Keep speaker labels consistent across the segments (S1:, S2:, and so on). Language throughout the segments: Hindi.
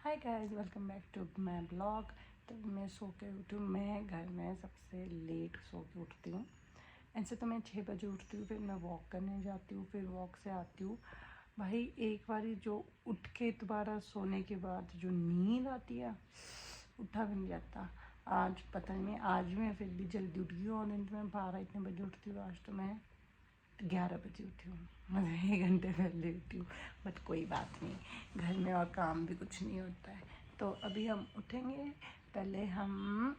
S1: Hi guys, welcome back to my blog. तो मैं सो के उठी हूँ। मैं घर में सबसे लेट सो के उठती हूँ। ऐसे तो मैं 6 बजे उठती हूँ, फिर मैं वॉक करने जाती हूँ, फिर वॉक से आती हूँ। भाई एक बारी जो उठ के दोबारा सोने के बाद जो नींद आती है, उठा भी नहीं जाता। आज पता नहीं, आज मैं फिर भी जल्दी उठ गई और दिन तो मैं 12 इतने बजे उठती हूँ। आज तो मैं 11 बजे उठी हूँ, मतलब 1 घंटे पहले उठी हूँ। बट कोई बात नहीं, घर में और काम भी कुछ नहीं होता है। तो अभी हम उठेंगे, पहले हम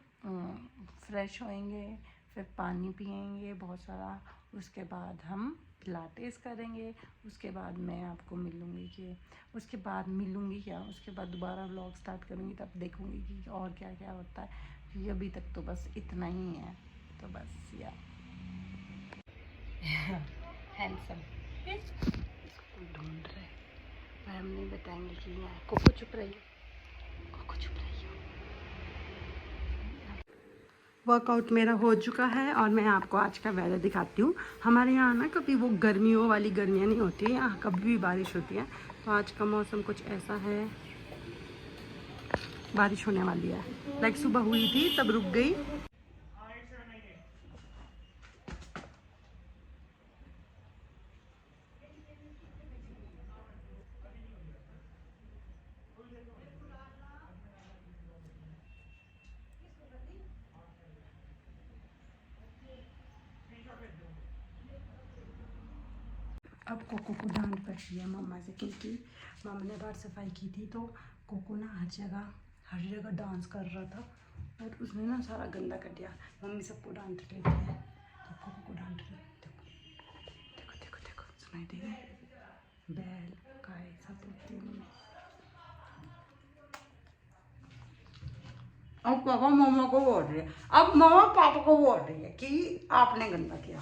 S1: फ्रेश होएंगे, फिर पानी पिएंगे बहुत सारा, उसके बाद हम पिलाटेस करेंगे। उसके बाद मैं आपको मिलूँगी उसके बाद मिलूँगी क्या, उसके बाद दोबारा व्लॉग स्टार्ट करूँगी, तब देखूँगी कि और क्या क्या होता है। क्योंकि अभी तक तो बस इतना ही है। तो बस यार हैंडसम इसको ढूंढ रहे, पर हम नहीं बताएंगे कि यहाँ। कोको चुप रही हो, कोको चुप रही हो। वर्कआउट मेरा हो चुका है और मैं आपको आज का वेदर दिखाती हूँ। हमारे यहाँ ना कभी वो गर्मियों वाली गर्मियाँ नहीं होती है, यहाँ कभी भी बारिश होती है। तो आज का मौसम कुछ ऐसा है, बारिश होने वाली है। लाइक सुबह हुई थी तब रुक गई। अब कोको को डांट पड़ी है मम्मा से, क्योंकि मम्मा ने बाहर सफाई की थी। तो कोको ना हर जगह डांस कर रहा था और उसने ना सारा गंदा कर दिया। मम्मी सबको डांट लेती है, तो कोको को डांट रही है। देखो देखो देखो देखो, सुनाई दे रहा है? बैल गाय सब बोलती है मम्मी। अब पापा मम्मा को बोल रही है, अब मम्मा पापा को बोल रही है कि आपने गंदा किया।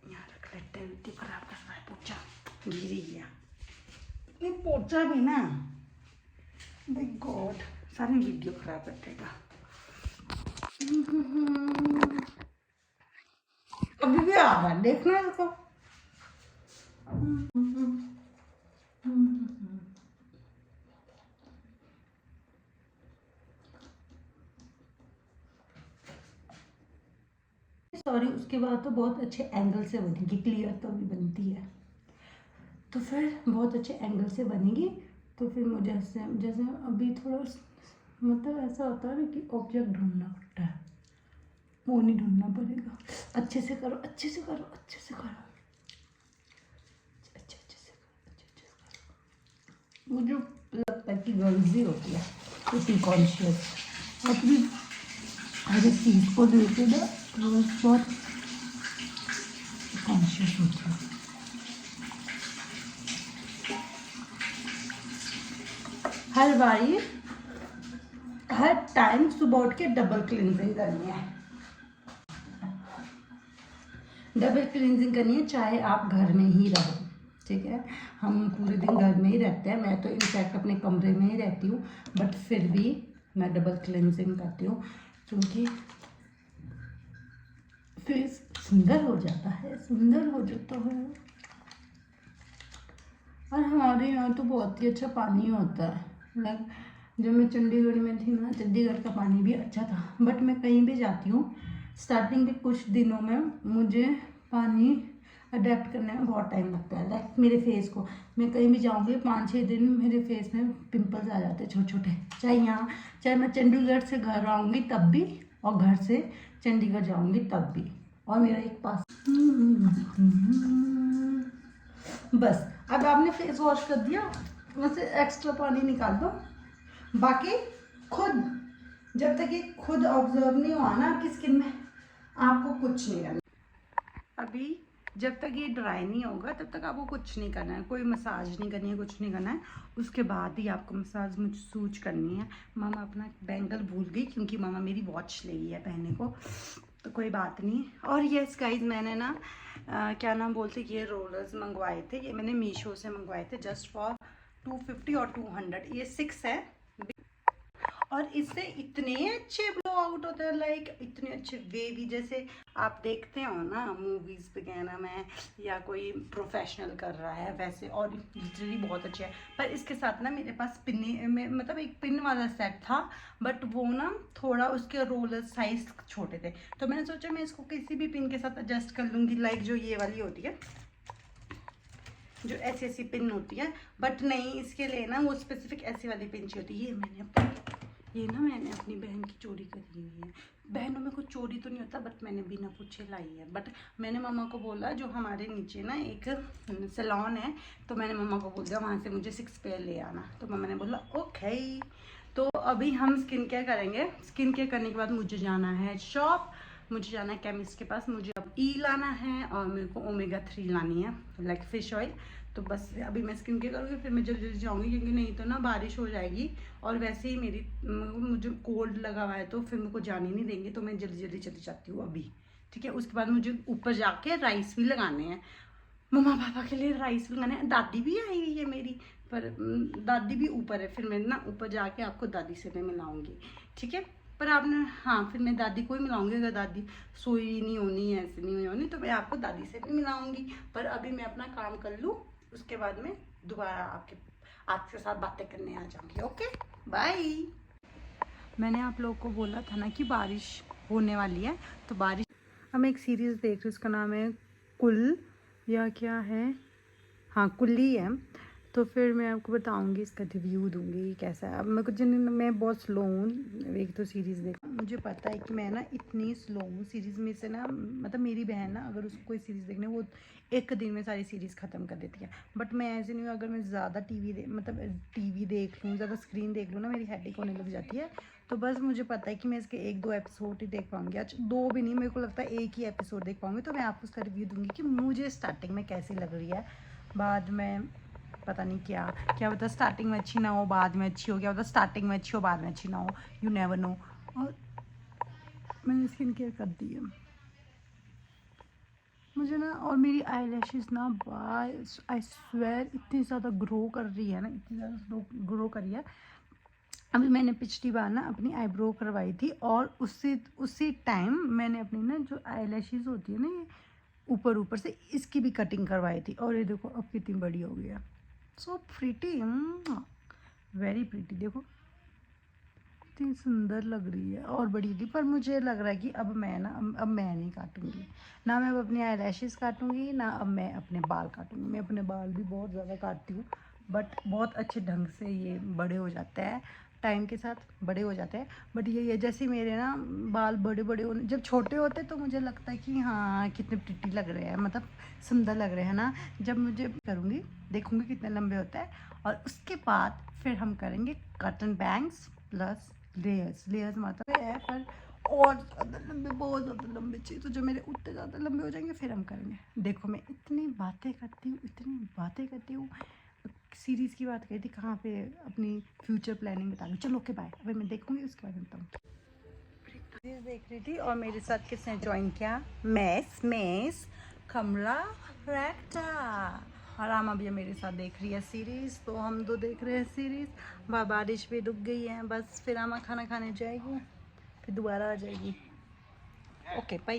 S1: यहाँ रख लेते हैं, इतनी खराब कर रहा है पोछा, गिर गया ये पोछा भी ना। बाय गॉड, सारी वीडियो खराब कर देगा। अभी भी आ रहा है, देखना इसको। सॉरी, उसके बाद तो बहुत अच्छे एंगल से बनेगी, क्लियर तो भी बनती है, तो फिर बहुत अच्छे एंगल से बनेगी। तो फिर मुझे जैसे अभी थोड़ा मतलब ऐसा होता है ना कि ऑब्जेक्ट ढूंढना पड़ता है, वो नहीं ढूंढना पड़ेगा। अच्छे से करो, अच्छे से करो, अच्छे से करो, अच्छे अच्छे से करो, अच्छे अच्छे से करो। मुझे लगता है कि गर्ल्स ही होती है इतनी कॉन्शियस, अपनी हर एक चीज़ को लेके ना बहुत कॉन्शियस होती है। हर बारी हर टाइम सुबह उठ के डबल क्लींजिंग करनी है, डबल क्लींजिंग करनी है, चाहे आप घर में ही रहो। ठीक है, हम पूरे दिन घर में ही रहते हैं, मैं तो इनफैक्ट अपने कमरे में ही रहती हूँ, बट फिर भी मैं डबल क्लींजिंग करती हूँ, क्योंकि फेस सुंदर हो जाता है, सुंदर हो जाता है। और हमारे यहाँ तो बहुत ही अच्छा पानी होता है। लाइक जब मैं चंडीगढ़ में थी ना, चंडीगढ़ का पानी भी अच्छा था। बट मैं कहीं भी जाती हूँ, स्टार्टिंग के कुछ दिनों में मुझे पानी अडेप्ट करने में बहुत टाइम लगता है। लाइक मेरे फेस को, मैं कहीं भी जाऊँगी 5-6 दिन में मेरे फेस में पिंपल्स आ जाते हैं छोटे छोटे। चाहे मैं चंडीगढ़ से घर आऊँगी तब भी, और घर से चंडीगढ़ जाऊँगी तब भी। और मेरा एक पास बस। अब आपने फेस वॉश कर दिया, वैसे एक्स्ट्रा पानी निकाल दो। बाकी खुद, जब तक ये खुद ऑब्जर्व नहीं हुआ ना आपकी स्किन में, आपको कुछ नहीं करना। अभी जब तक ये ड्राई नहीं होगा तब तक आपको कुछ नहीं करना है, कोई मसाज नहीं करनी है, कुछ नहीं करना है। उसके बाद ही आपको मसाज सूज करनी है। मामा अपना बैंगल भूल गई, क्योंकि मामा मेरी वॉच ले गई है पहनने को, तो कोई बात नहीं। और यस गाइज, मैंने ना क्या नाम बोलते, ये रोलर्स मंगवाए थे, ये मैंने मीशो से मंगवाए थे जस्ट फॉर 250 और 200। ये 6 है और इससे इतने अच्छे
S2: फ्लो आउट होते हैं, लाइक इतने अच्छे वेवी, जैसे आप देखते हो ना मूवीज वगैरह में, या कोई प्रोफेशनल कर रहा है वैसे, और लिटरली बहुत अच्छे है। पर इसके साथ ना मेरे पास पिन में मतलब एक पिन वाला सेट था, बट वो ना थोड़ा उसके रोलर साइज छोटे थे, तो मैंने सोचा मैं इसको किसी भी पिन के साथ एडजस्ट कर लूँगी, लाइक जो ये वाली होती है, जो ऐसी ऐसी पिन होती है। बट नहीं, इसके लिए ना वो स्पेसिफिक ऐसी वाली पिन चाहिए होती है। ये ना मैंने अपनी बहन की चोरी करी हुई है। बहनों में कुछ चोरी तो नहीं होता, बट मैंने बिना पूछे लाई है। बट मैंने मम्मा को बोला, जो हमारे नीचे ना एक सैलून है, तो मैंने मम्मा को बोल दिया वहाँ से मुझे 6 पेयर ले आना, तो मम्मा ने बोला ओके। तो अभी हम स्किन केयर करेंगे। स्किन केयर करने के बाद मुझे जाना है शॉप, मुझे जाना है केमिस्ट के पास, मुझे अब लाना है और मेरे को ओमेगा 3 लानी है, लाइक फिश ऑयल। तो बस अभी मैं स्किन केयर करूँगी, फिर मैं जल्दी जल्दी जाऊँगी, क्योंकि नहीं तो ना बारिश हो जाएगी, और वैसे ही मुझे कोल्ड लगा हुआ है, तो फिर मेरे को जाने नहीं देंगे, तो मैं जल्दी जल्दी चली जाती हूँ अभी। ठीक है, उसके बाद मुझे ऊपर जाके राइस भी लगाने हैं, मम्मा पापा के लिए राइस लगाने हैं। दादी भी आई हुई है मेरी, पर दादी भी ऊपर है, फिर मैं ना ऊपर जाके आपको दादी से मैं मिलाऊंगी। ठीक है, पर आपने, हाँ, फिर मैं दादी को ही मिलाऊंगी, अगर दादी सोई नहीं होनी है, ऐसे नहीं होनी, तो मैं आपको दादी से भी मिलाऊंगी। पर अभी मैं अपना काम कर लूँ, उसके बाद में दोबारा आपके साथ बातें करने आ जाऊंगी। Okay, bye. मैंने आप लोगों को बोला था ना कि बारिश होने वाली है, तो बारिश, हम एक सीरीज़ देख रहे हैं, उसका नाम है कुल, या क्या है, हाँ कुल्ली है। तो फिर मैं आपको बताऊंगी, इसका रिव्यू दूंगी कैसा है। अब मैं कुछ मैं बहुत स्लो हूँ, एक तो सीरीज़ देख, मुझे पता है कि मैं ना इतनी स्लो हूँ सीरीज़ में से ना, मतलब मेरी बहन ना अगर उसको कोई सीरीज़ देखने, वो एक दिन में सारी सीरीज़ ख़त्म कर देती है। बट मैं ऐसे नहीं हूँ, अगर मैं ज़्यादा टीवी देख लूँ, ज़्यादा स्क्रीन देख लूँ ना, मेरी हेडेक होने लग जाती है। तो बस मुझे पता है कि मैं इसके 1-2 एपिसोड ही देख पाऊँगी, आज 2 भी नहीं, मेरे को लगता है 1 ही एपिसोड देख पाऊँगी। तो मैं आपको उसका रिव्यू दूँगी कि मुझे स्टार्टिंग में कैसी लग रही है, बाद में पता नहीं क्या क्या पता, स्टार्टिंग में अच्छी ना हो बाद में अच्छी हो, क्या पता स्टार्टिंग में अच्छी हो बाद में अच्छी ना हो, यू नेवर नो। और मैंने स्किन केयर कर दी है मुझे ना, और मेरी आई लैशेज़ ना आई स्वेयर इतनी ज़्यादा ग्रो कर रही है ना, इतनी ज़्यादा ग्रो कर रही है। अभी मैंने पिछली बार ना अपनी आईब्रो करवाई थी, और उसी टाइम मैंने अपनी ना जो आई लैशेज़ होती है ना, ये ऊपर ऊपर से इसकी भी कटिंग करवाई थी, और ये देखो अब कितनी बड़ी हो गई है। सो प्रीटी, वेरी प्रीटी, देखो इतनी सुंदर लग रही है और बड़ी थी। पर मुझे लग रहा है कि अब मैं ना, अब मैं नहीं काटूंगी ना, मैं अब अपनी आई लैशेज़ काटूंगी ना, अब मैं अपने बाल काटूंगी। मैं अपने बाल भी बहुत ज़्यादा काटती हूँ, बट बहुत अच्छे ढंग से ये बड़े हो जाते हैं, टाइम के साथ बड़े हो जाते हैं। बट ये जैसे मेरे ना बाल बड़े बड़े होने, जब छोटे होते तो मुझे लगता है कि हाँ कितने प्रिटी लग रहे हैं, मतलब सुंदर लग रहे हैं ना। जब मुझे करूँगी, देखूँगी कितने लंबे होते हैं, और उसके बाद फिर हम करेंगे कटन बैंग्स प्लस लेयर्स मतलब है, पर और ज़्यादा लंबे, बहुत ज़्यादा लंबे चाहिए। तो जब मेरे उतने ज़्यादा लंबे हो जाएंगे फिर हम करेंगे। देखो मैं इतनी बातें करती हूँ, इतनी बातें करती हूँ, सीरीज़ की बात करी थी, कहाँ पे अपनी फ्यूचर प्लानिंग बता रही हूँ। चलो ओके बाय, अभी मैं देखूँगी उसके बाद बताऊँ। सीरीज़ देख रही थी, और मेरे साथ किसने ज्वाइन किया, मेस कमला रैक्टा, और रामा भी मेरे साथ देख रही है सीरीज़। तो हम दो देख रहे हैं सीरीज़, बारिश भी रुक गई है, बस फिर रामा खाना खाने जाएगी, फिर दोबारा आ जाएगी। Okay bye.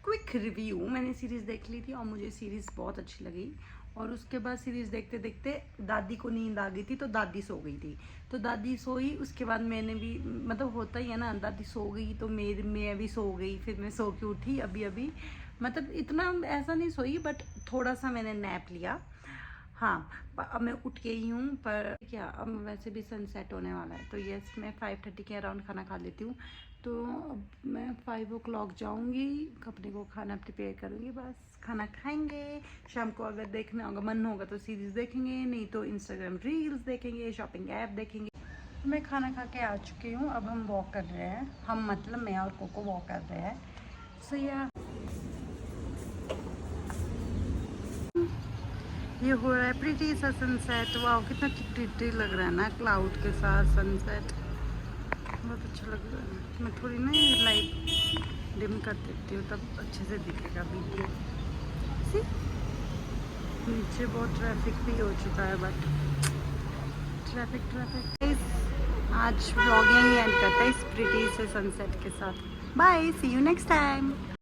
S2: क्विक रिव्यू, मैंने सीरीज़ देख ली थी और मुझे सीरीज़ बहुत अच्छी लगी। और उसके बाद सीरीज़ देखते देखते दादी को नींद आ गई थी, तो दादी सो गई थी। तो दादी सोई, उसके बाद मैंने भी, मतलब होता ही है ना, दादी सो गई तो मैं भी सो गई। फिर मैं सो के उठी अभी, मतलब इतना ऐसा नहीं सोई, बट थोड़ा सा मैंने नैप लिया। हाँ, अब मैं उठ गई हूँ, पर क्या अब वैसे भी सनसेट होने वाला है, तो यस मैं 5:30 के अराउंड खाना खा लेती हूँ। तो अब मैं 5 o'clock जाऊँगी, अपने को खाना प्रिपेयर करूँगी, बस खाना खाएंगे। शाम को अगर देखना होगा, मन होगा तो सीरीज़ देखेंगे, नहीं तो इंस्टाग्राम रील्स देखेंगे, शॉपिंग ऐप देखेंगे। मैं खाना खा के आ चुकी हूँ, अब हम वॉक कर रहे हैं। हम मतलब मैं और कोको वॉक कर रहे हैं। सो या ये हो रहा है प्रीटी सा सनसेट। वाह, कितना प्रीटी लग रहा है ना, क्लाउड के साथ सनसेट, बहुत अच्छा लग रहा है। मैं थोड़ी ना लाइट डिम कर देती हूँ, तब अच्छे से दिखेगा वीडियो। सी नीचे बहुत ट्रैफिक भी हो चुका है, बट ट्रैफिक आज व्लॉग यहीं एंड करते हैं इस प्रीटी से सनसेट के साथ। Bye, see you next time.